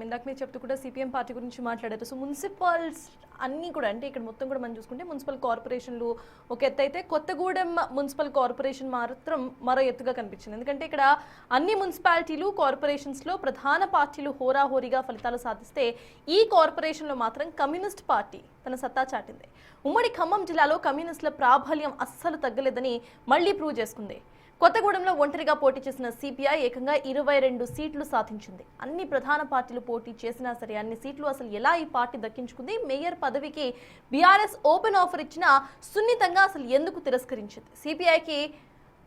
ఇందాక మీరు చెప్తూ కూడా సిపిఎం పార్టీ గురించి మాట్లాడారు. సో మున్సిపల్స్ అన్నీ కూడా అంటే ఇక్కడ మొత్తం కూడా మనం చూసుకుంటే మున్సిపల్ కార్పొరేషన్లు ఒక ఎత్తు అయితే కొత్తగూడెం మున్సిపల్ కార్పొరేషన్ మాత్రం మరో ఎత్తుగా కనిపించింది. ఎందుకంటే ఇక్కడ అన్ని మున్సిపాలిటీలు కార్పొరేషన్స్లో ప్రధాన పార్టీలు హోరాహోరీగా ఫలితాలు సాధిస్తే ఈ కార్పొరేషన్లో మాత్రం కమ్యూనిస్ట్ పార్టీ తన సత్తా చాటింది. ఉమ్మడి ఖమ్మం జిల్లాలో కమ్యూనిస్టుల ప్రాబల్యం అస్సలు తగ్గలేదని మళ్లీ ప్రూవ్ చేసుకుంది. కొత్తగూడెంలో ఒంటరిగా పోటీ చేసిన సిపిఐ ఏకంగా 22 సీట్లు సాధించింది. అన్ని ప్రధాన పార్టీలు పోటీ చేసినా సరే అన్ని సీట్లు అసలు ఎలా ఈ పార్టీ దక్కించుకుంది? మేయర్ పదవికి బీఆర్ఎస్ ఓపెన్ ఆఫర్ ఇచ్చినా సున్నితంగా అసలు ఎందుకు తిరస్కరించింది? సిపిఐకి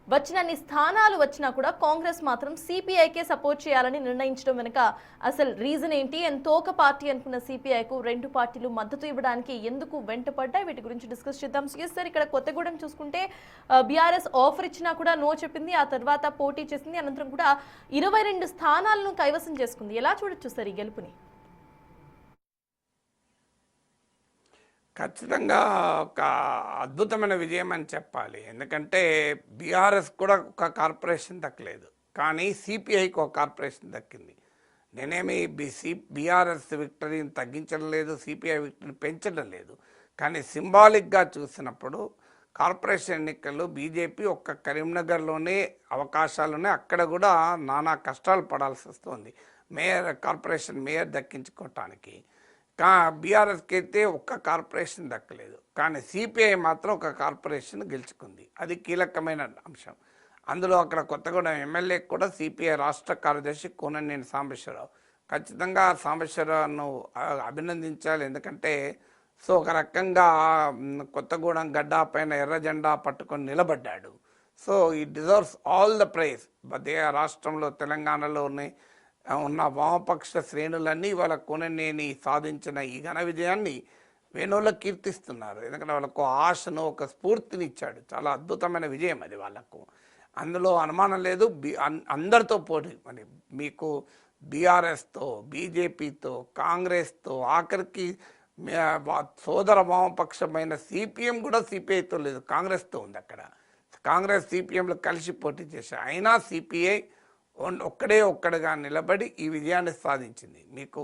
వచ్చినన్ని స్థానాలు వచ్చినా కూడా కాంగ్రెస్ మాత్రం సిపిఐకే సపోర్ట్ చేయాలని నిర్ణయించడం వెనుక అసలు రీజన్ ఏంటి? తోక పార్టీ అనుకున్న సిపిఐకు రెండు పార్టీలు మద్దతు ఇవ్వడానికి ఎందుకు వెంటపడ్డాయి? వీటి గురించి డిస్కస్ చేద్దాం. సార్, ఇక్కడ కొత్తగూడెం చూసుకుంటే బీఆర్ఎస్ ఆఫర్ ఇచ్చినా కూడా నో చెప్పింది, ఆ తర్వాత పోటీ చేసింది, అనంతరం కూడా 22 స్థానాలను కైవసం చేసుకుంది. ఎలా చూడొచ్చు సార్ ఈ గెలుపుని? ఖచ్చితంగా ఒక అద్భుతమైన విజయం అని చెప్పాలి. ఎందుకంటే బీఆర్ఎస్ కూడా ఒక కార్పొరేషన్ దక్కలేదు, కానీ సిపిఐకి ఒక కార్పొరేషన్ దక్కింది. నేనేమి బీఆర్ఎస్ విక్టరీని తగ్గించడం లేదు, సిపిఐ విక్టరీని పెంచడం లేదు. కానీ సింబాలిక్గా చూసినప్పుడు కార్పొరేషన్ ఎన్నికల్లో బీజేపీ ఒక్క కరీంనగర్లోనే అవకాశాలున్నాయి, అక్కడ కూడా నానా కష్టాలు పడాల్సి వస్తుంది కార్పొరేషన్ మేయర్ దక్కించుకోవటానికి. బీఆర్ఎస్కి అయితే ఒక్క కార్పొరేషన్ దక్కలేదు, కానీ సిపిఐ మాత్రం ఒక కార్పొరేషన్ గెలుచుకుంది. అది కీలకమైన అంశం. అందులో అక్కడ కొత్తగూడెం ఎమ్మెల్యే కూడా సిపిఐ రాష్ట్ర కార్యదర్శి కూననేని సాంబశివరావు. ఖచ్చితంగా సాంబశివరావును అభినందించాలి. ఎందుకంటే ఒక రకంగా కొత్తగూడెం గడ్డ పైన ఎర్ర జెండా పట్టుకొని నిలబడ్డాడు. ఈ డిజర్వ్స్ ఆల్ ద ప్రైజ్. రాష్ట్రంలో తెలంగాణలోనే ఉన్న వామపక్ష శ్రేణులన్నీ వాళ్ళ కూననేని సాధించిన ఈ ఘన విజయాన్ని వేణువులో కీర్తిస్తున్నారు. ఎందుకంటే వాళ్ళకు ఆశను, ఒక స్ఫూర్తిని ఇచ్చాడు. చాలా అద్భుతమైన విజయం అది వాళ్ళకు, అందులో అనుమానం లేదు. అందరితో పోటీ, మరి మీకు బీఆర్ఎస్తో, బీజేపీతో, కాంగ్రెస్తో, ఆఖరికి సోదర వామపక్షమైన సిపిఎం కూడా సిపిఐతో లేదు, కాంగ్రెస్తో ఉంది. అక్కడ కాంగ్రెస్ సిపిఎంలు కలిసి పోటీ చేశారు. అయినా సిపిఐ ఒక్కడుగా నిలబడి ఈ విజయాన్ని సాధించింది. మీకు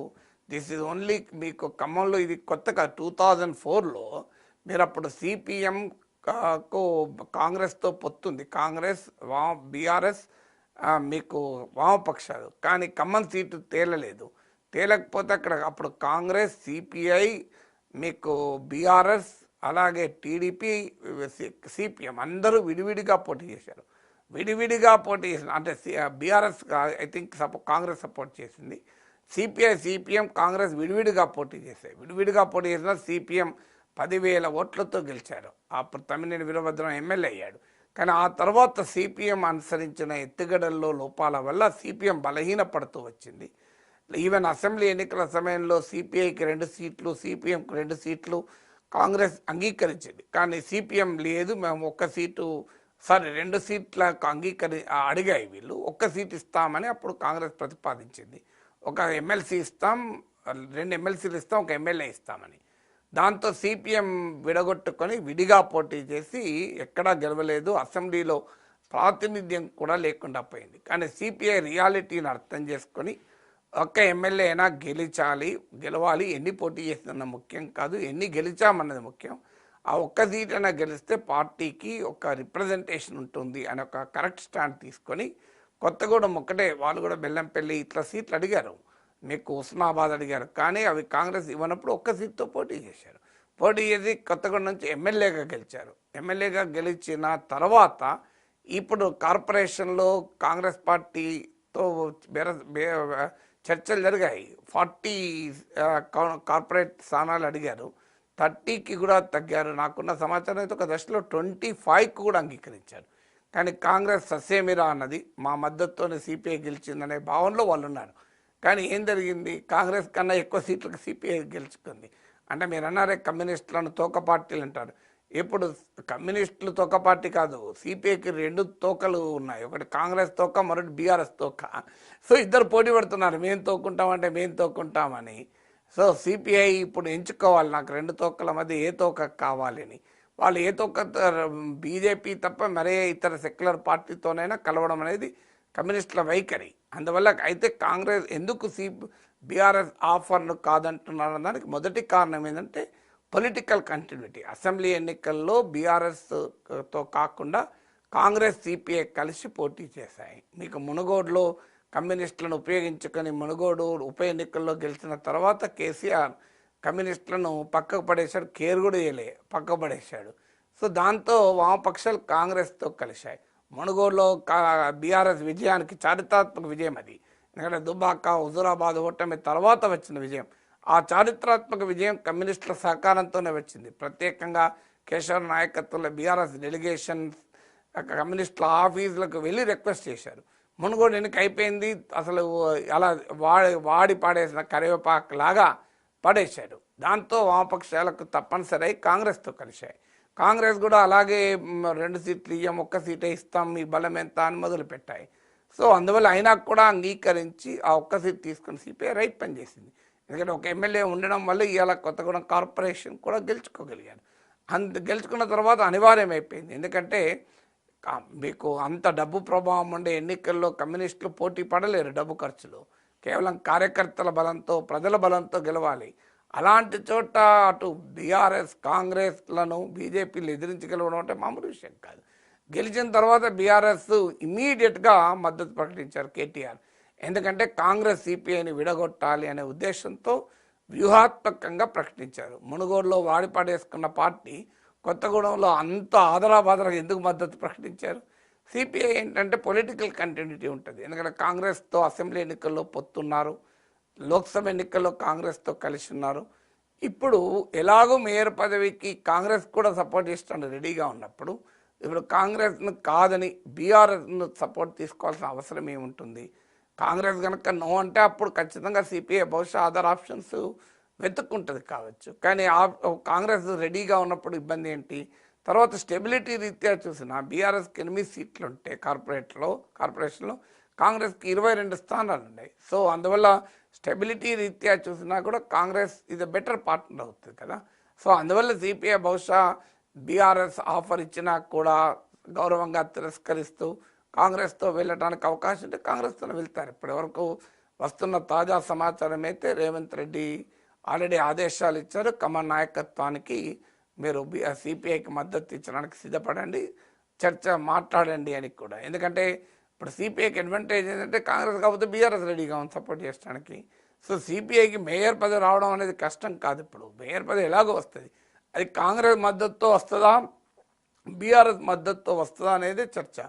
దిస్ ఈజ్ ఓన్లీ, మీకు ఖమ్మంలో ఇది కొత్తగా 2004లో మీరు అప్పుడు సిపిఎంకు కాంగ్రెస్తో పొత్తుంది, కాంగ్రెస్ బీఆర్ఎస్ మీకు వామపక్షాలు. కానీ ఖమ్మం సీటు తేలలేదు. తేలకపోతే అప్పుడు కాంగ్రెస్, సిపిఐ, మీకు బీఆర్ఎస్, అలాగే టీడీపీ, సిపిఎం అందరూ విడివిడిగా పోటీ చేశారు. విడివిడిగా పోటీ చేసిన, అంటే BRS I think Congress support చేసింది, సిపిఐ, సిపిఎం, కాంగ్రెస్ విడివిడిగా పోటీ చేశాయి. విడివిడిగా పోటీ చేసిన సిపిఎం 10,000 ఓట్లతో గెలిచారు. అప్పుడు తమ్మినేని వీరభద్రం ఎమ్మెల్యే అయ్యాడు. కానీ ఆ తర్వాత సిపిఎం అనుసరించిన ఎత్తుగడల్లో లోపాల వల్ల సిపిఎం బలహీనపడుతూ వచ్చింది. ఈవెన్ అసెంబ్లీ ఎన్నికల సమయంలో సిపిఐకి 2 సీట్లు, సిపిఎంకి 2 సీట్లు కాంగ్రెస్ అంగీకరించింది. కానీ సిపిఎం లేదు, మేము 1 సీటు 2 సీట్లకు అడిగాయి వీళ్ళు, 1 సీట్ ఇస్తామని అప్పుడు కాంగ్రెస్ ప్రతిపాదించింది. 1 ఎమ్మెల్సీ ఇస్తాం, 2 ఎమ్మెల్సీలు ఇస్తాం, 1 ఎమ్మెల్యే ఇస్తామని. దాంతో సిపిఎం విడగొట్టుకొని విడిగా పోటీ చేసి ఎక్కడా గెలవలేదు, అసెంబ్లీలో ప్రాతినిధ్యం కూడా లేకుండా పోయింది. కానీ సిపిఐ రియాలిటీని అర్థం చేసుకొని 1 ఎమ్మెల్యే అయినా గెలవాలి, ఎన్ని పోటీ చేస్తున్న ముఖ్యం కాదు, ఎన్ని గెలిచామన్నది ముఖ్యం. ఆ 1 సీట్ అయినా గెలిస్తే పార్టీకి ఒక రిప్రజెంటేషన్ ఉంటుంది అని ఒక కరెక్ట్ స్టాండ్ తీసుకొని కొత్తగూడెం ఒక్కటే, వాళ్ళు కూడా బెల్లంపల్లి ఇట్లా సీట్లు అడిగారు, మీకు ఉస్మానాబాద్ అడిగారు, కానీ అవి కాంగ్రెస్ ఇవ్వనప్పుడు 1 సీట్తో పోటీ చేశారు. పోటీ చేసి కొత్తగూడెం నుంచి ఎమ్మెల్యేగా గెలిచారు. ఎమ్మెల్యేగా గెలిచిన తర్వాత ఇప్పుడు కార్పొరేషన్లో కాంగ్రెస్ పార్టీతో చర్చలు జరిగాయి. 40 కార్పొరేట్ స్థానాలు అడిగారు, 30కి కూడా తగ్గారు. నాకున్న సమాచారం అయితే ఒక దశలో 25కి కూడా అంగీకరించారు. కానీ కాంగ్రెస్ ససేమిరా అన్నది, మా మద్దతుతోనే సిపిఐ గెలిచిందనే భావనలో వాళ్ళు ఉన్నారు. కానీ ఏం జరిగింది, కాంగ్రెస్ కన్నా ఎక్కువ సీట్లకు సిపిఐ గెలుచుకుంది. అంటే మీరు అన్నారే కమ్యూనిస్టులను తోక పార్టీలు అంటారు. ఇప్పుడు కమ్యూనిస్టులు తోక పార్టీ కాదు, సిపిఐకి 2 తోకలు ఉన్నాయి, ఒకటి కాంగ్రెస్ తోక, మరొకటి బీఆర్ఎస్ తోక. ఇద్దరు పోటీ పడుతున్నారు, మేము తోకుంటామంటే మేము తోకుంటామని. సిపిఐ ఇప్పుడు ఎంచుకోవాలి, నాకు 2 తోకల మధ్య ఏ తోక కావాలని. వాళ్ళు ఏ తోక, బీజేపీ తప్ప మరే ఇతర సెక్యులర్ పార్టీతోనైనా కలవడం అనేది కమ్యూనిస్టుల వైఖరి. అందువల్ల అయితే కాంగ్రెస్ ఎందుకు బీఆర్ఎస్ ఆఫర్ను కాదంటున్నారు దానికి మొదటి కారణం ఏంటంటే పొలిటికల్ కంటిన్యూటీ. అసెంబ్లీ ఎన్నికల్లో బీఆర్ఎస్తో కాకుండా కాంగ్రెస్ సిపిఐ కలిసి పోటీ చేశాయి. మీకు మునుగోడులో కమ్యూనిస్టులను ఉపయోగించుకొని మునుగోడు ఉప ఎన్నికల్లో గెలిచిన తర్వాత కేసీఆర్ కమ్యూనిస్టులను పక్కకు పడేశాడు, కేర్ కూడా వేయలే, పక్కకు పడేశాడు. సో దాంతో వామపక్షాలు కాంగ్రెస్తో కలిశాయి. మునుగోడులో బీఆర్ఎస్ విజయానికి చారిత్రాత్మక విజయం అది. ఎందుకంటే దుబ్బాక, హుజూరాబాద్ ఓటమి తర్వాత వచ్చిన విజయం. ఆ చారిత్రాత్మక విజయం కమ్యూనిస్టుల సహకారంతోనే వచ్చింది. ప్రత్యేకంగా కేశవ నాయకత్వంలో బీఆర్ఎస్ డెలిగేషన్ కమ్యూనిస్టుల ఆఫీసులకు వెళ్ళి రిక్వెస్ట్ చేశారు. మునుగోడు ఎన్నిక అయిపోయింది, అసలు అలా వాడి పాడేసిన కరివేపాకు లాగా పడేశాడు. దాంతో వామపక్షాలకు తప్పనిసరి కాంగ్రెస్తో కలిశాయి. కాంగ్రెస్ కూడా అలాగే 2 సీట్లు ఇయ్యం, 1 సీటే ఇస్తాం, మీ బలం ఎంత అని మొదలుపెట్టాయి. సో అందువల్ల అయినా కూడా అంగీకరించి ఆ 1 సీట్ తీసుకుని సిపిఐ రైట్ పని చేసింది. ఎందుకంటే ఒక ఎమ్మెల్యే ఉండడం వల్ల ఇవాళ కొత్తగూడెం కార్పొరేషన్ కూడా గెలుచుకోగలిగారు. గెలుచుకున్న తర్వాత అనివార్యం అయిపోయింది. ఎందుకంటే మీకు అంత డబ్బు ప్రభావం ఉండే ఎన్నికల్లో కమ్యూనిస్టులు పోటీ పడలేరు. డబ్బు ఖర్చులు కేవలం కార్యకర్తల బలంతో, ప్రజల బలంతో గెలవాలి. అలాంటి చోట అటు బీఆర్ఎస్ కాంగ్రెస్లను బీజేపీలు ఎదిరించగలవడం అంటే మామూలు విషయం కాదు. గెలిచిన తర్వాత బీఆర్ఎస్ ఇమీడియట్గా మద్దతు ప్రకటించారు కేటీఆర్. ఎందుకంటే కాంగ్రెస్ సిపిఐని విడగొట్టాలి అనే ఉద్దేశంతో వ్యూహాత్మకంగా ప్రకటించారు. మునుగోడులో వాడిపాడేసుకున్న పార్టీ కొత్తగూడెంలో అంత ఆదరాబాదరాగా ఎందుకు మద్దతు ప్రకటించారు? సిపిఐ ఏంటంటే పొలిటికల్ కంటిన్యూటీ ఉంటుంది. ఎందుకంటే కాంగ్రెస్తో అసెంబ్లీ ఎన్నికల్లో పొత్తున్నారు, లోక్సభ ఎన్నికల్లో కాంగ్రెస్తో కలిసి ఉన్నారు. ఇప్పుడు ఎలాగో మేయర్ పదవికి కాంగ్రెస్ కూడా సపోర్ట్ చేస్తాను రెడీగా ఉన్నప్పుడు ఇప్పుడు కాంగ్రెస్ను కాదని బీఆర్ఎస్ను సపోర్ట్ తీసుకోవాల్సిన అవసరం ఏముంటుంది? కాంగ్రెస్ కనుక నో అంటే అప్పుడు ఖచ్చితంగా సిపిఐ బహుశా అదర్ ఆప్షన్స్ వెతుక్కుంటుంది కావచ్చు. కానీ కాంగ్రెస్ రెడీగా ఉన్నప్పుడు ఇబ్బంది ఏంటి? తర్వాత స్టెబిలిటీ రీత్యా చూసిన బీఆర్ఎస్కి 8 సీట్లు ఉంటే కార్పొరేషన్లో కాంగ్రెస్కి 22 స్థానాలు ఉన్నాయి. సో అందువల్ల స్టెబిలిటీ రీత్యా చూసినా కూడా కాంగ్రెస్ ఇది బెటర్ పార్ట్నర్ అవుతుంది కదా. సో అందువల్ల సిపిఐ బహుశా బీఆర్ఎస్ ఆఫర్ ఇచ్చినా కూడా గౌరవంగా తిరస్కరిస్తూ కాంగ్రెస్తో వెళ్ళడానికి అవకాశం ఉంటే కాంగ్రెస్తో వెళ్తారు. ఇప్పటి వరకు వస్తున్న తాజా సమాచారం అయితే రేవంత్ రెడ్డి ఆల్రెడీ ఆదేశాలు ఇచ్చారు, కమల్ నాయకత్వానికి మీరు సిపిఐకి మద్దతు ఇచ్చడానికి సిద్ధపడండి, చర్చ మాట్లాడండి అని కూడా. ఎందుకంటే ఇప్పుడు సిపిఐకి అడ్వాంటేజ్ ఏంటంటే కాంగ్రెస్ కాకపోతే బీఆర్ఎస్ రెడీగా ఉంది సపోర్ట్ చేయడానికి. సో సిపిఐకి మేయర్ పదవి రావడం అనేది కష్టం కాదు. ఇప్పుడు మేయర్ పదవి ఎలాగో వస్తుంది, అది కాంగ్రెస్ మద్దతుతో వస్తుందా బీఆర్ఎస్ మద్దతుతో వస్తుందా అనేది చర్చ.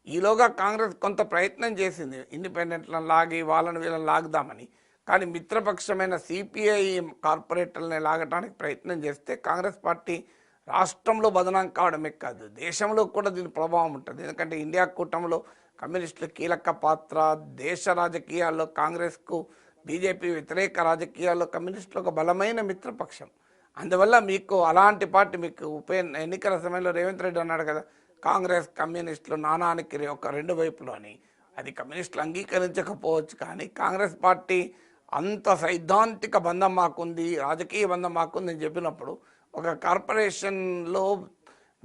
ఈలోగా కాంగ్రెస్ కొంత ప్రయత్నం చేసింది ఇండిపెండెంట్లను లాగి వాళ్ళని వీళ్ళని లాగుదామని. కానీ మిత్రపక్షమైన సిపిఐ కార్పొరేటర్లని లాగడానికి ప్రయత్నం చేస్తే కాంగ్రెస్ పార్టీ రాష్ట్రంలో బదనాం కావడమే కాదు, దేశంలో కూడా దీని ప్రభావం ఉంటుంది. ఎందుకంటే ఇండియా కూటమిలో కమ్యూనిస్టులు కీలక పాత్ర, దేశ రాజకీయాల్లో కాంగ్రెస్కు బీజేపీ వ్యతిరేక రాజకీయాల్లో కమ్యూనిస్టులు ఒక బలమైన మిత్రపక్షం. అందువల్ల మీకు అలాంటి పార్టీ మీకు ఎన్నికల సమయంలో రేవంత్ రెడ్డి అన్నాడు కదా, కాంగ్రెస్ కమ్యూనిస్టులు నానానికి ఒక 2 వైపులు అని. అది కమ్యూనిస్టులు అంగీకరించకపోవచ్చు, కానీ కాంగ్రెస్ పార్టీ అంత సైద్ధాంతిక బంధం మాకుంది, రాజకీయ బంధం మాకుంది అని చెప్పినప్పుడు ఒక కార్పొరేషన్లో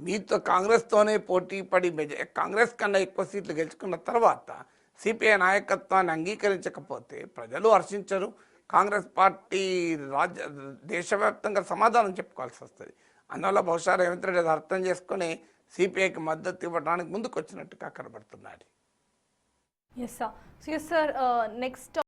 మీతో కాంగ్రెస్తోనే పోటీ పడి కాంగ్రెస్ కన్నా ఎక్కువ సీట్లు గెలుచుకున్న తర్వాత సిపిఐ నాయకత్వాన్ని అంగీకరించకపోతే ప్రజలు హర్షించరు. కాంగ్రెస్ పార్టీ దేశవ్యాప్తంగా సమాధానం చెప్పుకోవాల్సి వస్తుంది. అందువల్ల బహుశా రేవంత్ రెడ్డి అది అర్థం చేసుకుని సిపిఐకి మద్దతు ఇవ్వడానికి ముందుకు వచ్చినట్టుగా కనబడుతున్నాడు. Yes sir. నెక్స్ట్